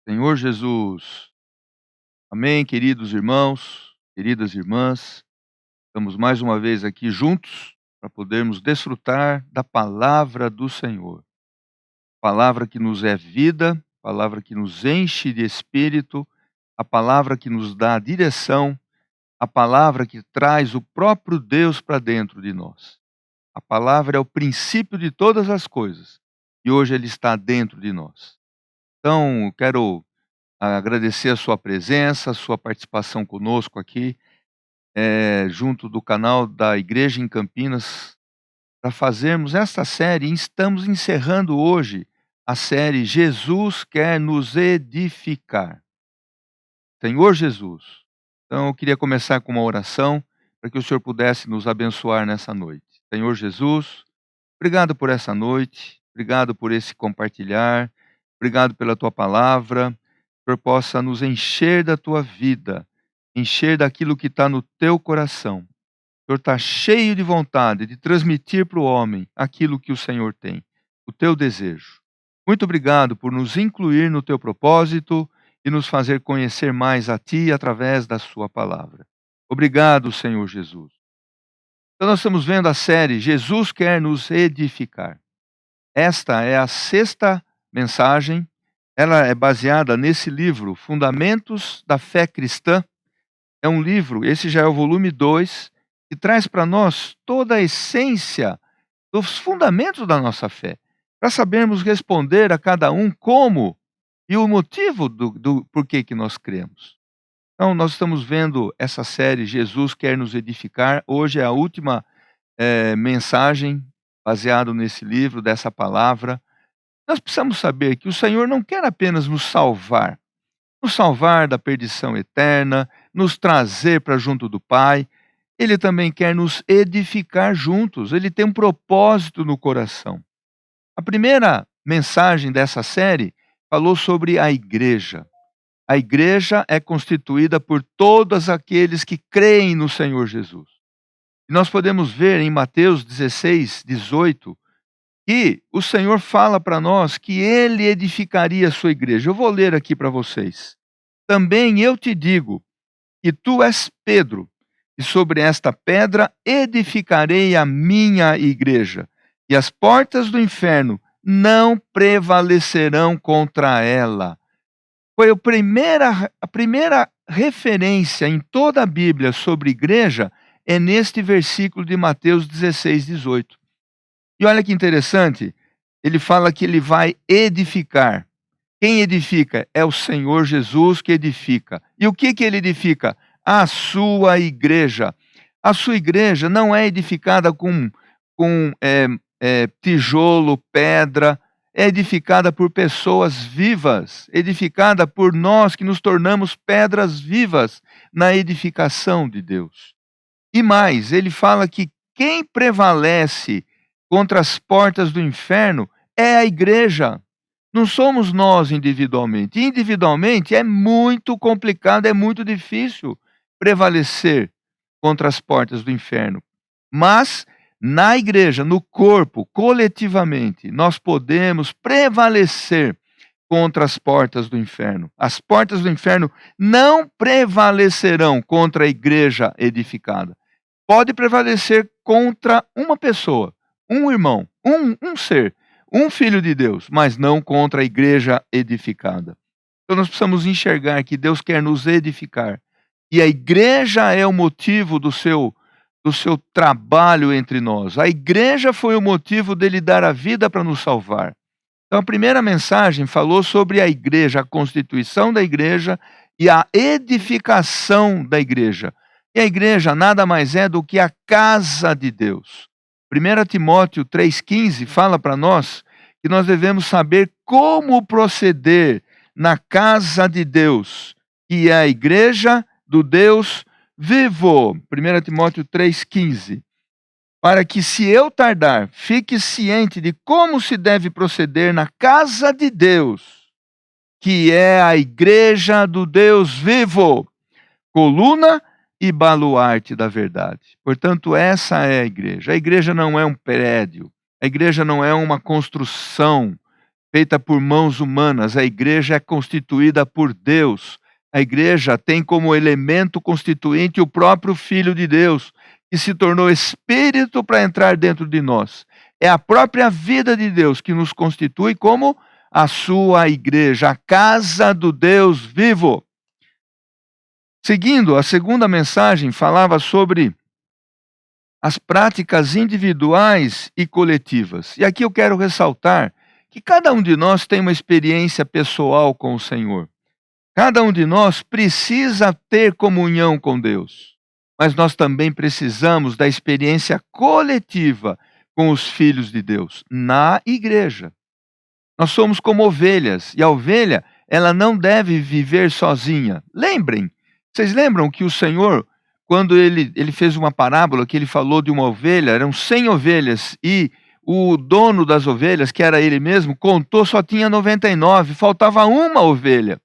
Senhor Jesus. Amém, queridos irmãos, queridas irmãs. Estamos mais uma vez aqui juntos para podermos desfrutar da palavra do Senhor. Palavra que nos é vida, palavra que nos enche de espírito, a palavra que nos dá direção, a palavra que traz o próprio Deus para dentro de nós. A palavra é o princípio de todas as coisas e hoje ele está dentro de nós. Então, quero agradecer a sua presença, a sua participação conosco aqui, junto do canal da Igreja em Campinas, para fazermos esta série. Estamos encerrando hoje a série Jesus quer nos edificar. Senhor Jesus. Então eu queria começar com uma oração, para que o Senhor pudesse nos abençoar nessa noite. Senhor Jesus, obrigado por essa noite, obrigado por esse compartilhar, obrigado pela tua palavra. Que o Senhor possa nos encher da tua vida, encher daquilo que está no teu coração. O Senhor está cheio de vontade de transmitir para o homem aquilo que o Senhor tem, o teu desejo. Muito obrigado por nos incluir no teu propósito e nos fazer conhecer mais a ti através da sua palavra. Obrigado, Senhor Jesus. Então nós estamos vendo a série Jesus quer nos edificar. Esta é a sexta mensagem. Ela é baseada nesse livro, Fundamentos da Fé Cristã. É um livro, esse já é o volume 2, que traz para nós toda a essência dos fundamentos da nossa fé, para sabermos responder a cada um como e o motivo do porquê que nós cremos. Então, nós estamos vendo essa série Jesus quer nos edificar. Hoje é a última mensagem baseada nesse livro, dessa palavra. Nós precisamos saber que o Senhor não quer apenas nos salvar da perdição eterna, nos trazer para junto do Pai. Ele também quer nos edificar juntos. Ele tem um propósito no coração. A primeira mensagem dessa série falou sobre a igreja. A igreja é constituída por todos aqueles que creem no Senhor Jesus. E nós podemos ver em Mateus 16, 18, que o Senhor fala para nós que Ele edificaria a sua igreja. Eu vou ler aqui para vocês. Também eu te digo que tu és Pedro, e sobre esta pedra edificarei a minha igreja, e as portas do inferno não prevalecerão contra ela. Foi a primeira referência em toda a Bíblia sobre igreja, é neste versículo de Mateus 16, 18. E olha que interessante, ele fala que ele vai edificar. Quem edifica? É o Senhor Jesus que edifica. E o que ele edifica? A sua igreja. A sua igreja não é edificada com tijolo, pedra, é edificada por pessoas vivas, edificada por nós que nos tornamos pedras vivas na edificação de Deus. E mais, ele fala que quem prevalece contra as portas do inferno é a igreja. Não somos nós individualmente. Individualmente é muito complicado, é muito difícil prevalecer contra as portas do inferno. Mas na igreja, no corpo, coletivamente, nós podemos prevalecer contra as portas do inferno. As portas do inferno não prevalecerão contra a igreja edificada. Pode prevalecer contra uma pessoa, um irmão, um ser, um filho de Deus, mas não contra a igreja edificada. Então nós precisamos enxergar que Deus quer nos edificar. E a igreja é o motivo do seu trabalho entre nós. A igreja foi o motivo dele dar a vida para nos salvar. Então a primeira mensagem falou sobre a igreja, a constituição da igreja e a edificação da igreja. E a igreja nada mais é do que a casa de Deus. 1 Timóteo 3,15 fala para nós que nós devemos saber como proceder na casa de Deus, que é a igreja do Deus vivo. 1 Timóteo 3,15. Para que, se eu tardar, fique ciente de como se deve proceder na casa de Deus, que é a igreja do Deus vivo, coluna e baluarte da verdade. Portanto, essa é a igreja. A igreja não é um prédio, a igreja não é uma construção, feita por mãos humanas. A igreja é constituída por Deus. A igreja tem como elemento constituinte o próprio Filho de Deus, que se tornou Espírito para entrar dentro de nós. É a própria vida de Deus que nos constitui como a sua igreja, a casa do Deus vivo. Seguindo, a segunda mensagem falava sobre as práticas individuais e coletivas. E aqui eu quero ressaltar que cada um de nós tem uma experiência pessoal com o Senhor. Cada um de nós precisa ter comunhão com Deus. Mas nós também precisamos da experiência coletiva com os filhos de Deus, na igreja. Nós somos como ovelhas, e a ovelha, ela não deve viver sozinha. Vocês lembram que o Senhor, quando ele fez uma parábola, que ele falou de uma ovelha, eram 100 ovelhas, e o dono das ovelhas, que era ele mesmo, contou, só tinha 99, faltava uma ovelha.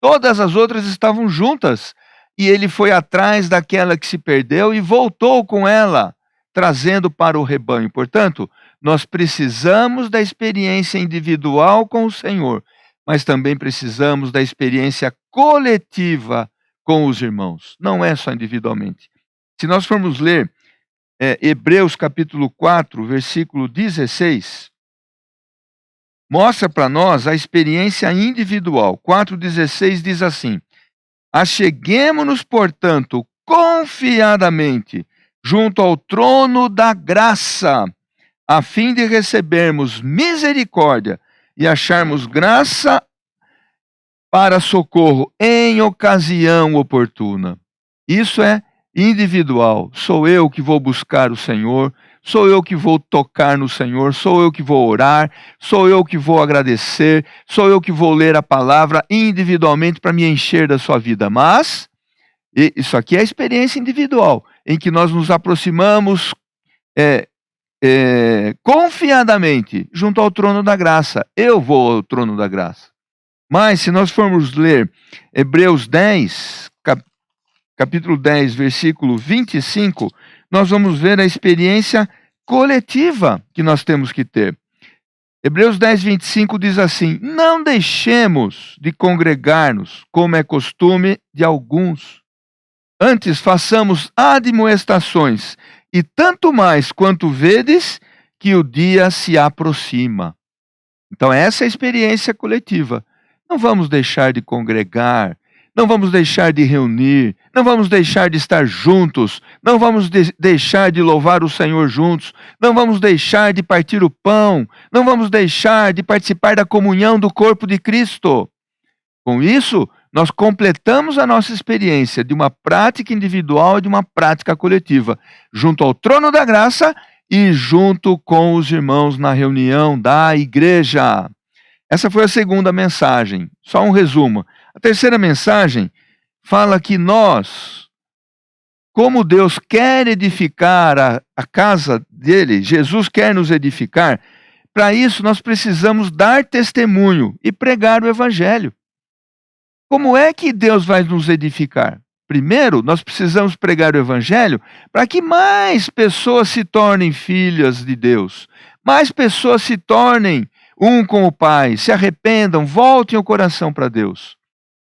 Todas as outras estavam juntas, e ele foi atrás daquela que se perdeu e voltou com ela, trazendo para o rebanho. Portanto, nós precisamos da experiência individual com o Senhor, mas também precisamos da experiência coletiva com os irmãos. Não é só individualmente. Se nós formos ler Hebreus capítulo 4, versículo 16, mostra para nós a experiência individual. 4,16 diz assim: acheguemo-nos, portanto, confiadamente junto ao trono da graça, a fim de recebermos misericórdia e acharmos graça para socorro em ocasião oportuna. Isso é individual. Sou eu que vou buscar o Senhor, sou eu que vou tocar no Senhor, sou eu que vou orar, sou eu que vou agradecer, sou eu que vou ler a palavra individualmente para me encher da sua vida. Mas isso aqui é a experiência individual, em que nós nos aproximamos confiadamente junto ao trono da graça. Eu vou ao trono da graça. Mas se nós formos ler Hebreus 10, capítulo 10, versículo 25, nós vamos ver a experiência coletiva que nós temos que ter. Hebreus 10, 25 diz assim: não deixemos de congregar-nos, como é costume de alguns. Antes façamos admoestações, e tanto mais quanto vedes que o dia se aproxima. Então essa é a experiência coletiva. Não vamos deixar de congregar, não vamos deixar de reunir, não vamos deixar de estar juntos, não vamos deixar de louvar o Senhor juntos, não vamos deixar de partir o pão, não vamos deixar de participar da comunhão do corpo de Cristo. Com isso, nós completamos a nossa experiência de uma prática individual e de uma prática coletiva, junto ao trono da graça e junto com os irmãos na reunião da igreja. Essa foi a segunda mensagem, só um resumo. A terceira mensagem fala que nós, como Deus quer edificar a casa dele, Jesus quer nos edificar, para isso nós precisamos dar testemunho e pregar o evangelho. Como é que Deus vai nos edificar? Primeiro, nós precisamos pregar o evangelho para que mais pessoas se tornem filhas de Deus, mais pessoas se tornem um com o Pai, se arrependam, voltem o coração para Deus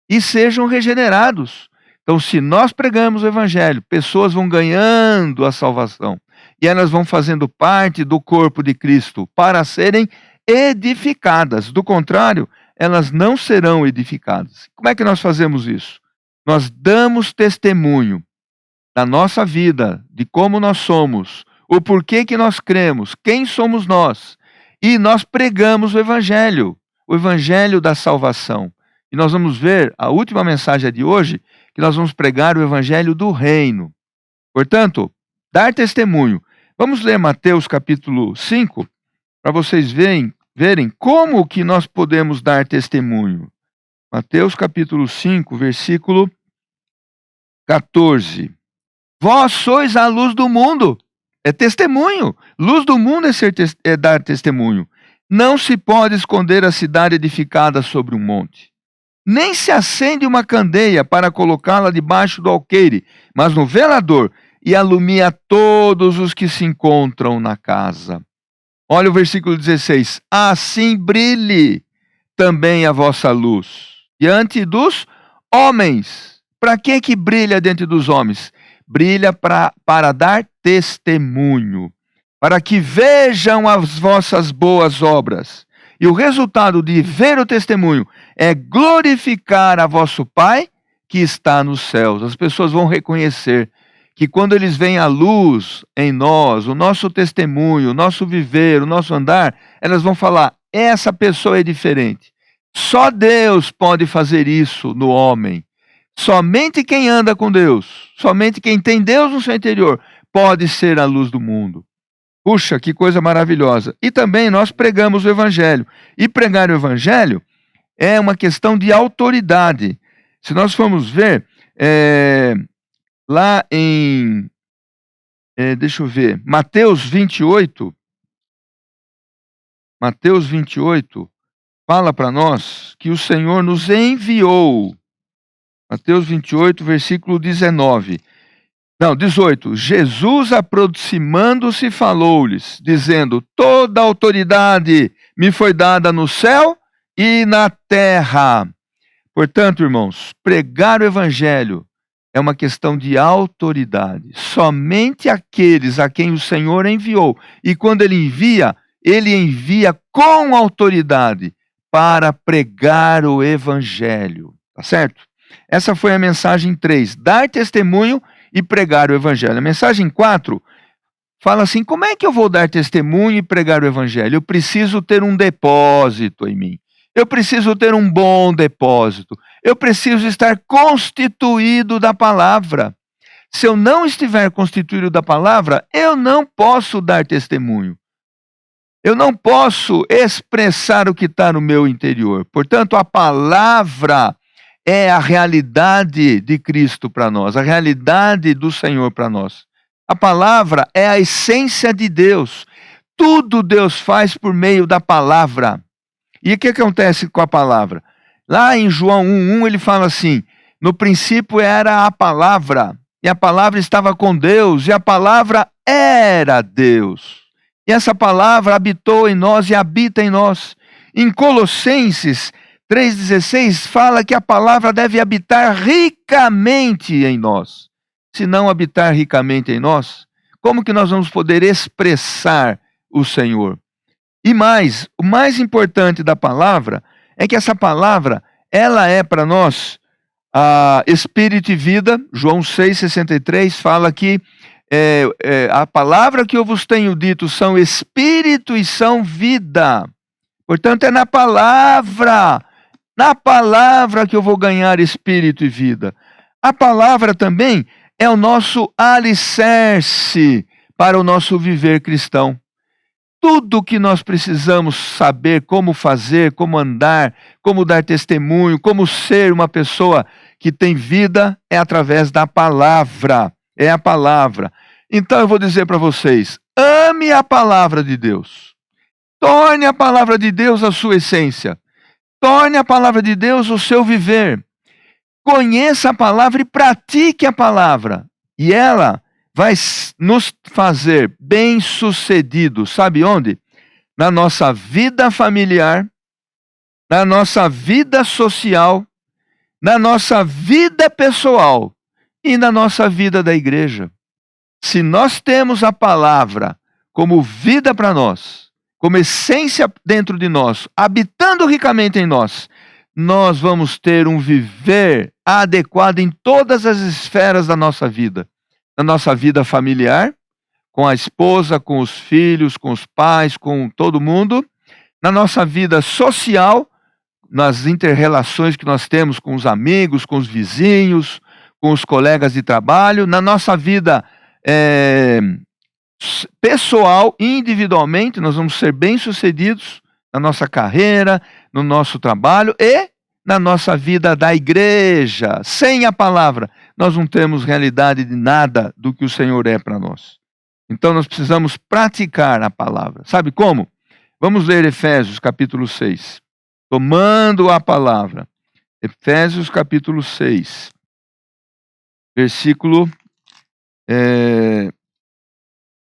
e sejam regenerados. Então, se nós pregamos o evangelho, pessoas vão ganhando a salvação e elas vão fazendo parte do corpo de Cristo para serem edificadas. Do contrário, elas não serão edificadas. Como é que nós fazemos isso? Nós damos testemunho da nossa vida, de como nós somos, o porquê que nós cremos, quem somos nós. E nós pregamos o evangelho da salvação. E nós vamos ver, a última mensagem de hoje, que nós vamos pregar o evangelho do reino. Portanto, dar testemunho. Vamos ler Mateus capítulo 5, para vocês verem como que nós podemos dar testemunho. Mateus capítulo 5, versículo 14. Vós sois a luz do mundo. É testemunho. Luz do mundo é dar testemunho. Não se pode esconder a cidade edificada sobre um monte. Nem se acende uma candeia para colocá-la debaixo do alqueire, mas no velador, e alumia todos os que se encontram na casa. Olha o versículo 16. Assim brilhe também a vossa luz diante dos homens. Para que brilha diante dos homens? Brilha para dar testemunho, para que vejam as vossas boas obras. E o resultado de ver o testemunho é glorificar a vosso Pai que está nos céus. As pessoas vão reconhecer que quando eles veem a luz em nós, o nosso testemunho, o nosso viver, o nosso andar, elas vão falar, essa pessoa é diferente. Só Deus pode fazer isso no homem. Somente quem anda com Deus, somente quem tem Deus no seu interior, pode ser a luz do mundo. Puxa, que coisa maravilhosa. E também nós pregamos o Evangelho. E pregar o Evangelho é uma questão de autoridade. Se nós formos ver, lá em, deixa eu ver, Mateus 28, fala para nós que o Senhor nos enviou. Mateus 28, versículo 19. Não, 18. Jesus, aproximando-se, falou-lhes, dizendo: toda autoridade me foi dada no céu e na terra. Portanto, irmãos, pregar o Evangelho é uma questão de autoridade. Somente aqueles a quem o Senhor enviou. E quando Ele envia com autoridade para pregar o Evangelho. Tá certo? Essa foi a mensagem 3. Dar testemunho e pregar o Evangelho. A mensagem 4 fala assim, como é que eu vou dar testemunho e pregar o Evangelho? Eu preciso ter um depósito em mim. Eu preciso ter um bom depósito. Eu preciso estar constituído da palavra. Se eu não estiver constituído da palavra, eu não posso dar testemunho. Eu não posso expressar o que está no meu interior. Portanto, a palavra é a realidade de Cristo para nós, a realidade do Senhor para nós. A palavra é a essência de Deus. Tudo Deus faz por meio da palavra. E o que acontece com a palavra? Lá em João 1:1 ele fala assim, no princípio era a palavra, e a palavra estava com Deus, e a palavra era Deus. E essa palavra habitou em nós e habita em nós. Em Colossenses 3,16 fala que a palavra deve habitar ricamente em nós. Se não habitar ricamente em nós, como que nós vamos poder expressar o Senhor? E mais, o mais importante da palavra é que essa palavra, ela é para nós espírito e vida. João 6,63 fala que a palavra que eu vos tenho dito são espírito e são vida. Portanto, é na palavra que eu vou ganhar espírito e vida. A palavra também é o nosso alicerce para o nosso viver cristão. Tudo que nós precisamos saber como fazer, como andar, como dar testemunho, como ser uma pessoa que tem vida, é através da palavra. É a palavra. Então eu vou dizer para vocês, ame a palavra de Deus. Torne a palavra de Deus a sua essência. Torne a palavra de Deus o seu viver. Conheça a palavra e pratique a palavra. E ela vai nos fazer bem-sucedidos. Sabe onde? Na nossa vida familiar, na nossa vida social, na nossa vida pessoal e na nossa vida da igreja. Se nós temos a palavra como vida para nós, como essência dentro de nós, habitando ricamente em nós, nós vamos ter um viver adequado em todas as esferas da nossa vida. Na nossa vida familiar, com a esposa, com os filhos, com os pais, com todo mundo. Na nossa vida social, nas inter-relações que nós temos com os amigos, com os vizinhos, com os colegas de trabalho. Na nossa vida pessoal, individualmente, nós vamos ser bem-sucedidos na nossa carreira, no nosso trabalho e na nossa vida da igreja. Sem a palavra, nós não temos realidade de nada do que o Senhor é para nós. Então nós precisamos praticar a palavra. Sabe como? Vamos ler Efésios capítulo 6. Tomando a palavra. Efésios capítulo 6. Versículo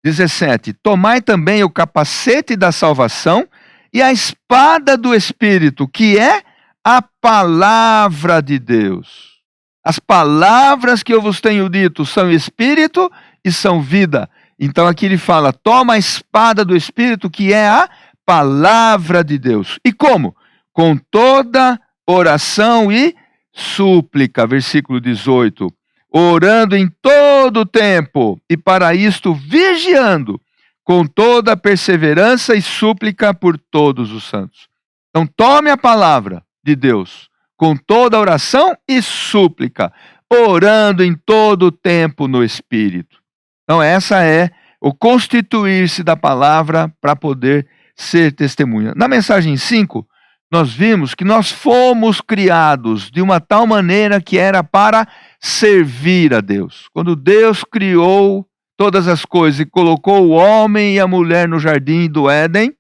17. Tomai também o capacete da salvação e a espada do Espírito, que é a palavra de Deus. As palavras que eu vos tenho dito são espírito e são vida. Então aqui ele fala, toma a espada do Espírito, que é a palavra de Deus. E como? Com toda oração e súplica. Versículo 18. Orando em todo o tempo, e para isto vigiando, com toda perseverança e súplica por todos os santos. Então tome a palavra de Deus, com toda oração e súplica, orando em todo o tempo no Espírito. Então essa é o constituir-se da palavra para poder ser testemunha. Na mensagem 5, nós vimos que nós fomos criados de uma tal maneira que era para servir a Deus. Quando Deus criou todas as coisas e colocou o homem e a mulher no jardim do Éden,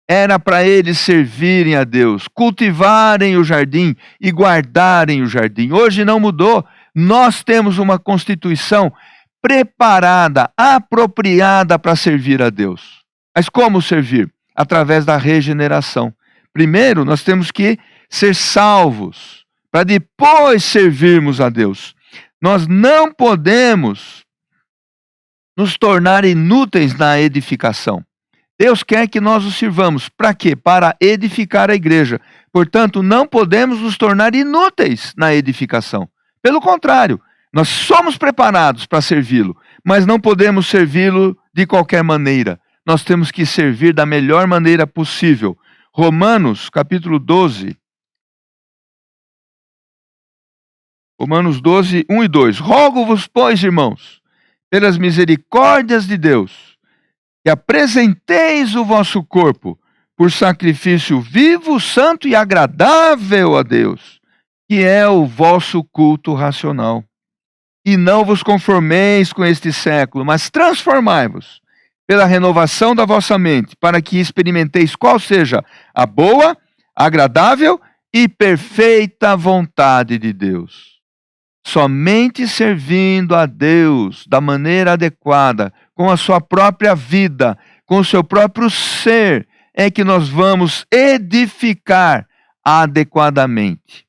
era para eles servirem a Deus, cultivarem o jardim e guardarem o jardim. Hoje não mudou. Nós temos uma constituição preparada, apropriada para servir a Deus. Mas como servir? Através da regeneração. Primeiro, nós temos que ser salvos, para depois servirmos a Deus. Nós não podemos nos tornar inúteis na edificação. Deus quer que nós o sirvamos. Para quê? Para edificar a igreja. Portanto, não podemos nos tornar inúteis na edificação. Pelo contrário, nós somos preparados para servi-lo, mas não podemos servi-lo de qualquer maneira. Nós temos que servir da melhor maneira possível. Romanos, capítulo 12. Romanos 12, 1 e 2. Rogo-vos, pois, irmãos, pelas misericórdias de Deus, que apresenteis o vosso corpo por sacrifício vivo, santo e agradável a Deus, que é o vosso culto racional. E não vos conformeis com este século, mas transformai-vos pela renovação da vossa mente, para que experimenteis qual seja a boa, agradável e perfeita vontade de Deus. Somente servindo a Deus da maneira adequada, com a sua própria vida, com o seu próprio ser, é que nós vamos edificar adequadamente.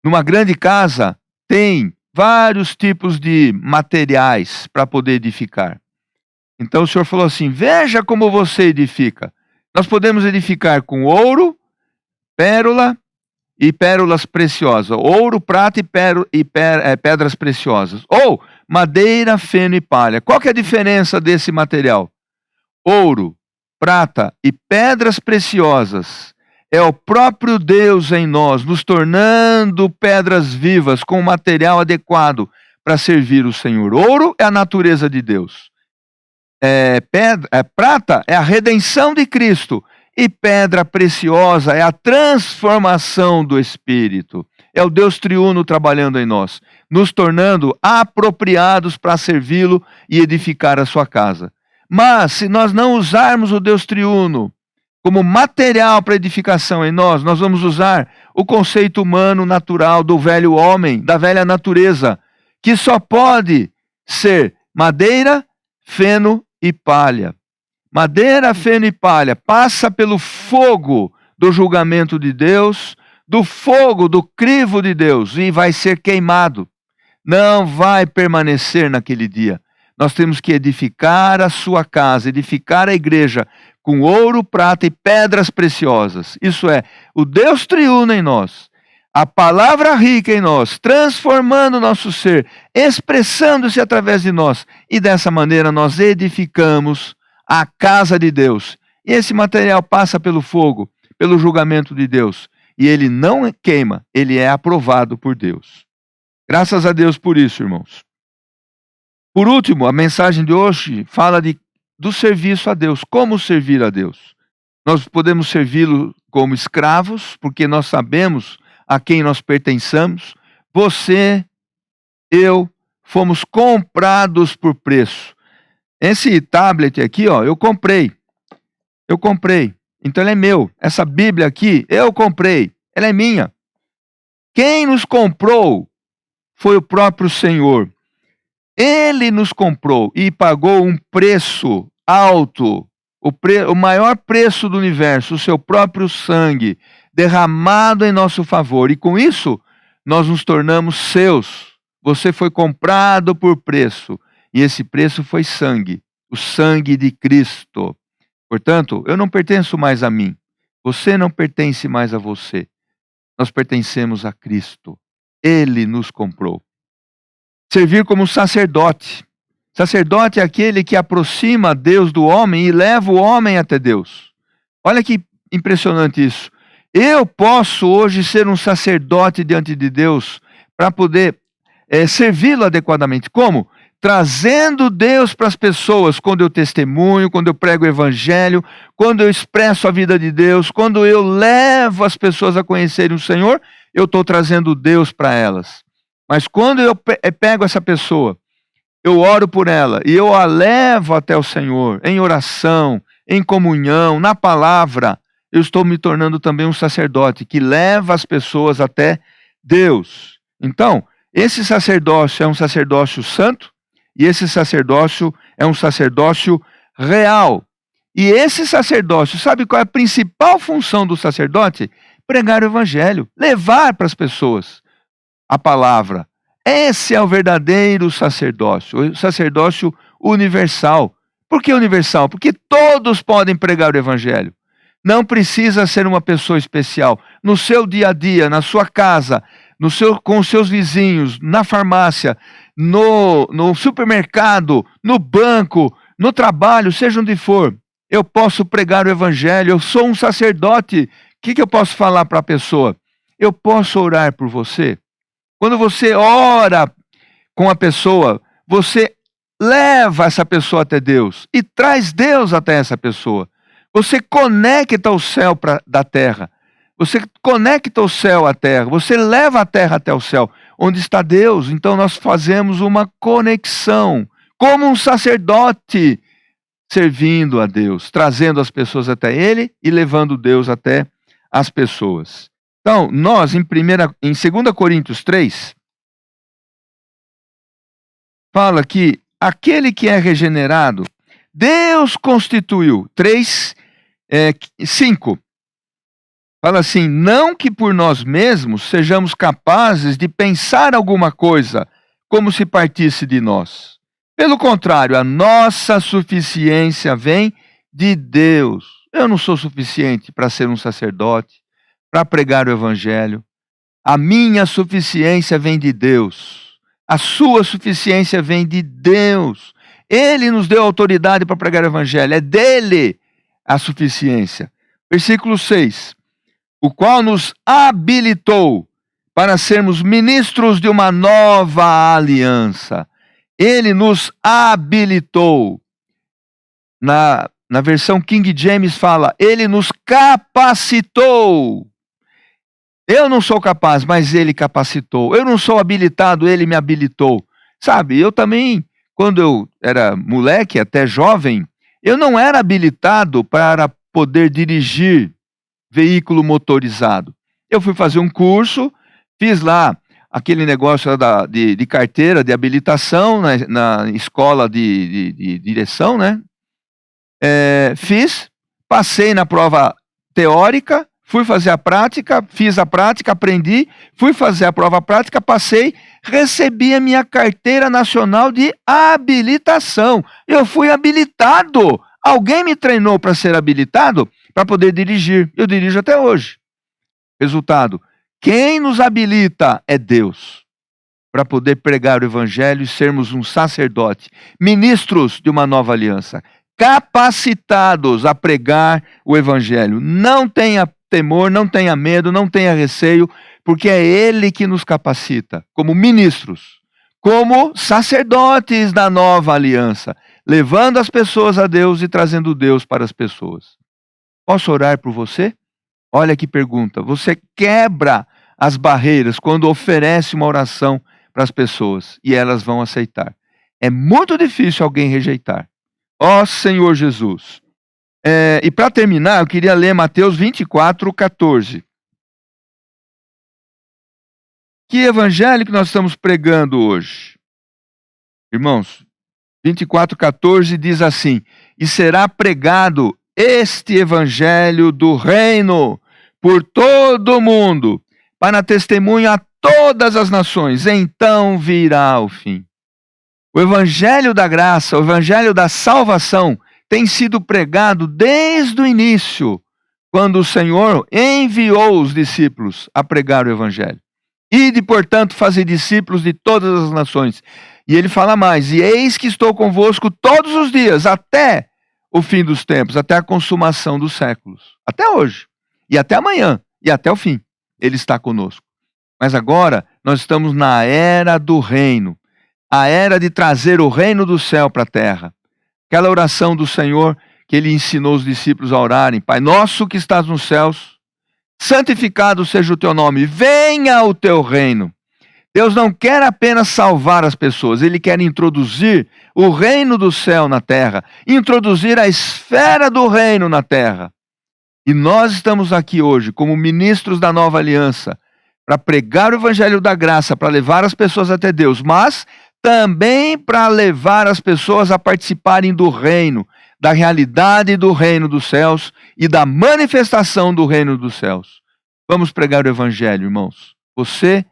Numa grande casa, tem vários tipos de materiais para poder edificar. Então o Senhor falou assim, veja como você edifica. Nós podemos edificar com ouro, pérola e pérolas preciosas. Ouro, prata e pedras preciosas. Ou madeira, feno e palha. Qual que é a diferença desse material? Ouro, prata e pedras preciosas é o próprio Deus em nós, nos tornando pedras vivas com o material adequado para servir o Senhor. Ouro é a natureza de Deus. Prata é a redenção de Cristo. E pedra preciosa é a transformação do Espírito. É o Deus triuno trabalhando em nós, nos tornando apropriados para servi-lo e edificar a sua casa. Mas se nós não usarmos o Deus triuno como material para edificação em nós, nós vamos usar o conceito humano natural do velho homem, da velha natureza, que só pode ser madeira, feno e palha. Madeira, feno e palha passa pelo fogo do julgamento de Deus, do fogo do crivo de Deus, e vai ser queimado. Não vai permanecer naquele dia. Nós temos que edificar a sua casa, edificar a igreja com ouro, prata e pedras preciosas. Isso é, o Deus triuno em nós, a palavra rica em nós, transformando o nosso ser, expressando-se através de nós. E dessa maneira nós edificamos a casa de Deus. E esse material passa pelo fogo, pelo julgamento de Deus. E ele não queima, ele é aprovado por Deus. Graças a Deus por isso, irmãos. Por último, a mensagem de hoje fala do serviço a Deus. Como servir a Deus? Nós podemos servi-lo como escravos, porque nós sabemos a quem nós pertencemos. Você, eu, fomos comprados por preço. Esse tablet aqui, ó, eu comprei. Então ele é meu. Essa Bíblia aqui, eu comprei. Ela é minha. Quem nos comprou foi o próprio Senhor. Ele nos comprou e pagou um preço alto, o maior preço do universo, o seu próprio sangue, derramado em nosso favor. E com isso, nós nos tornamos seus. Você foi comprado por preço, e esse preço foi sangue, o sangue de Cristo. Portanto, eu não pertenço mais a mim, você não pertence mais a você. Nós pertencemos a Cristo. Ele nos comprou. Servir como sacerdote. Sacerdote é aquele que aproxima Deus do homem e leva o homem até Deus. Olha que impressionante isso. Eu posso hoje ser um sacerdote diante de Deus para poder servi-lo adequadamente. Como? Trazendo Deus para as pessoas, quando eu testemunho, quando eu prego o evangelho, quando eu expresso a vida de Deus, quando eu levo as pessoas a conhecerem o Senhor, eu estou trazendo Deus para elas. Mas quando eu pego essa pessoa, eu oro por ela e eu a levo até o Senhor, em oração, em comunhão, na palavra, eu estou me tornando também um sacerdote que leva as pessoas até Deus. Então, esse sacerdócio é um sacerdócio santo e esse sacerdócio é um sacerdócio real. E esse sacerdócio, sabe qual é a principal função do sacerdote? Pregar o evangelho, levar para as pessoas a palavra. Esse é o verdadeiro sacerdócio, o sacerdócio universal. Por que universal? Porque todos podem pregar o evangelho. Não precisa ser uma pessoa especial. No seu dia a dia, na sua casa, com os seus vizinhos, na farmácia, no supermercado, no banco, no trabalho, seja onde for, eu posso pregar o evangelho. Eu sou um sacerdote. O que eu posso falar para a pessoa? Eu posso orar por você? Quando você ora com a pessoa, você leva essa pessoa até Deus e traz Deus até essa pessoa. Você conecta o céu da terra. Você conecta o céu à terra. Você leva a terra até o céu, onde está Deus. Então nós fazemos uma conexão, como um sacerdote servindo a Deus, trazendo as pessoas até Ele e levando Deus até as pessoas. Então, nós, em 2 Coríntios 3, fala que aquele que é regenerado, Deus constituiu. 5. Fala assim: não que por nós mesmos sejamos capazes de pensar alguma coisa, como se partisse de nós. Pelo contrário, a nossa suficiência vem de Deus. Eu não sou suficiente para ser um sacerdote, para pregar o evangelho. A minha suficiência vem de Deus. A sua suficiência vem de Deus. Ele nos deu autoridade para pregar o evangelho. É dele a suficiência. Versículo 6. O qual nos habilitou para sermos ministros de uma nova aliança. Ele nos habilitou. Na versão King James fala, ele nos capacitou. Eu não sou capaz, mas ele capacitou. Eu não sou habilitado, ele me habilitou. Sabe, eu também, quando eu era moleque, até jovem, eu não era habilitado para poder dirigir veículo motorizado. Eu fui fazer um curso, fiz lá aquele negócio de carteira, de habilitação, na escola de direção, né? Fiz, passei na prova teórica, fui fazer a prática, fiz a prática, aprendi, fui fazer a prova prática, passei, recebi a minha carteira nacional de habilitação. Eu fui habilitado. Alguém me treinou para ser habilitado para poder dirigir. Eu dirijo até hoje. Resultado: quem nos habilita é Deus para poder pregar o evangelho e sermos um sacerdote, ministros de uma nova aliança, capacitados a pregar o evangelho. Não tenha temor, não tenha medo, não tenha receio, porque é Ele que nos capacita como ministros, como sacerdotes da nova aliança, levando as pessoas a Deus e trazendo Deus para as pessoas. Posso orar por você? Olha que pergunta. Você quebra as barreiras quando oferece uma oração para as pessoas e elas vão aceitar. É muito difícil alguém rejeitar. Ó Senhor Jesus. E para terminar, eu queria ler Mateus 24:14. Que evangelho que nós estamos pregando hoje? Irmãos, 24:14 diz assim: e será pregado este evangelho do reino por todo o mundo, para testemunho a todas as nações, então virá o fim. O evangelho da graça, o evangelho da salvação, tem sido pregado desde o início, quando o Senhor enviou os discípulos a pregar o evangelho. Ide, portanto, fazer discípulos de todas as nações. E ele fala mais: e eis que estou convosco todos os dias, até o fim dos tempos, até a consumação dos séculos. Até hoje, e até amanhã, e até o fim. Ele está conosco. Mas agora, nós estamos na era do reino. A era de trazer o reino do céu para a terra. Aquela oração do Senhor que ele ensinou os discípulos a orarem: Pai nosso que estás nos céus, santificado seja o teu nome, venha o teu reino. Deus não quer apenas salvar as pessoas, ele quer introduzir o reino do céu na terra, introduzir a esfera do reino na terra. E nós estamos aqui hoje como ministros da nova aliança para pregar o evangelho da graça, para levar as pessoas até Deus, mas também para levar as pessoas a participarem do reino, da realidade do reino dos céus e da manifestação do reino dos céus. Vamos pregar o evangelho, irmãos. Você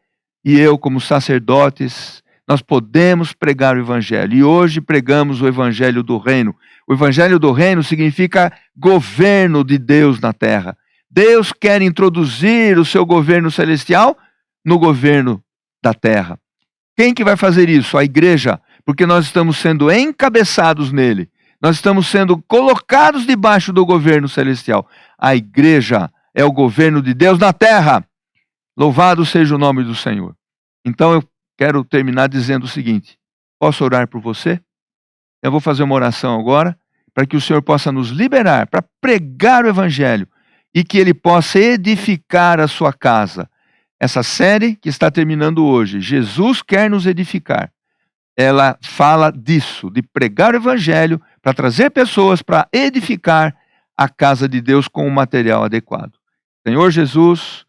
e eu, como sacerdotes, nós podemos pregar o evangelho. E hoje pregamos o evangelho do reino. O evangelho do reino significa governo de Deus na terra. Deus quer introduzir o seu governo celestial no governo da terra. Quem que vai fazer isso? A igreja, porque nós estamos sendo encabeçados nele. Nós estamos sendo colocados debaixo do governo celestial. A igreja é o governo de Deus na terra. Louvado seja o nome do Senhor. Então eu quero terminar dizendo o seguinte: posso orar por você? Eu vou fazer uma oração agora, para que o Senhor possa nos liberar, para pregar o evangelho, e que ele possa edificar a sua casa. Essa série que está terminando hoje, Jesus quer nos edificar. Ela fala disso, de pregar o evangelho, para trazer pessoas para edificar a casa de Deus com o material adequado. Senhor Jesus,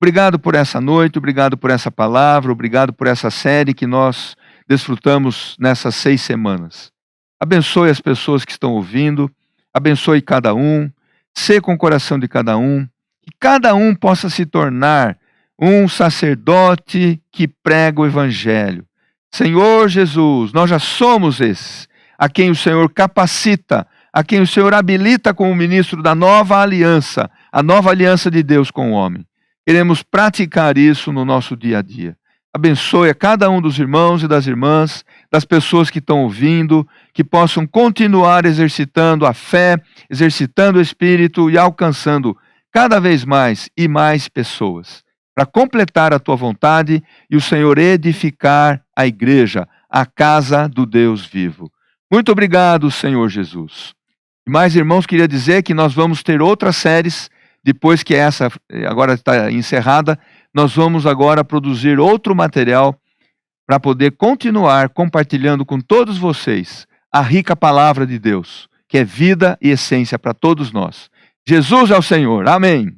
obrigado por essa noite, obrigado por essa palavra, obrigado por essa série que nós desfrutamos nessas 6 semanas. Abençoe as pessoas que estão ouvindo, abençoe cada um, sê com o coração de cada um, que cada um possa se tornar um sacerdote que prega o evangelho. Senhor Jesus, nós já somos esses, a quem o Senhor capacita, a quem o Senhor habilita como ministro da nova aliança, a nova aliança de Deus com o homem. Queremos praticar isso no nosso dia a dia. Abençoe a cada um dos irmãos e das irmãs, das pessoas que estão ouvindo, que possam continuar exercitando a fé, exercitando o Espírito e alcançando cada vez mais e mais pessoas, para completar a tua vontade e o Senhor edificar a igreja, a casa do Deus vivo. Muito obrigado, Senhor Jesus. E mais, irmãos, queria dizer que nós vamos ter outras séries, depois que essa agora está encerrada, nós vamos agora produzir outro material para poder continuar compartilhando com todos vocês a rica palavra de Deus, que é vida e essência para todos nós. Jesus é o Senhor. Amém.